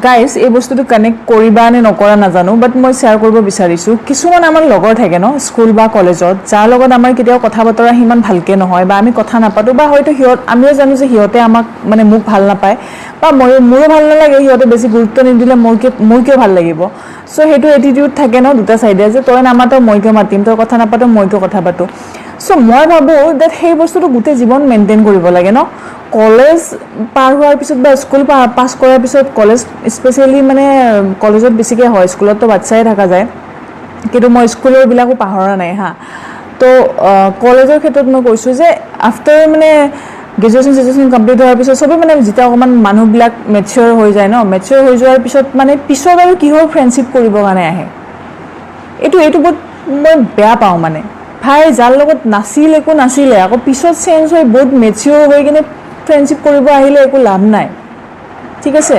guys এই বস্তুটো connect কৰিবা নে নকৰা নাজানো বাট মই শ্বেয়াৰ কৰিব বিচাৰিছোঁ কিছুমান আমাৰ লগৰ থাকে ন স্কুল বা কলেজত যাৰ লগত আমাৰ কেতিয়াও কথা বতৰা সিমান ভালকৈ নহয় বা আমি কথা নাপাতোঁ বা হয়তো আমিও জানো যে সিহঁতে আমাক মানে মোক ভাল নাপায় বা মোৰো ভাল নালাগে সিহঁতে বেছি গুৰুত্ব নিদিলে মোৰ কিয় ভাল লাগিব চ' সেইটো এটিটিউড থাকে ন দুটা চাইডে যে তই নামাতও মই কিয় মাতিম তই কথা নাপাতও মই কিয় কথা পাতোঁ চ' মই ভাবোঁ ডেট সেই বস্তুটো গোটেই জীৱন মেইনটেইন কৰিব লাগে ন কলেজ পাৰ হোৱাৰ পিছত বা স্কুল পাছ কৰাৰ পিছত কলেজ স্পেচিয়েলি মানে কলেজত বেছিকৈ হয় স্কুলততো বাচ্চাই থকা যায় কিন্তু মই স্কুলৰবিলাকো পাহৰা নাই হা তো কলেজৰ ক্ষেত্ৰত মই কৈছোঁ যে আফটাৰ মানে গ্ৰেজুৱেশ্যন কমপ্লিট হোৱাৰ পিছত চবেই মানে যেতিয়া অকণমান মানুহবিলাক মেচিয়ৰ হৈ যায় ন মেচিয়ৰ হৈ যোৱাৰ পিছত মানে পিছত আৰু কিহৰ ফ্ৰেণ্ডশ্বিপ কৰিবৰ কাৰণে আহে এইটো বহুত মই বেয়া পাওঁ মানে ভাই যাৰ লগত একো নাছিলে আকৌ পিছত চেঞ্জ হৈ বহুত মেচিয়ৰ হৈ কিনে ফ্ৰেণ্ডশ্বিপ কৰিব আহিলে একো লাভ নাই ঠিক আছে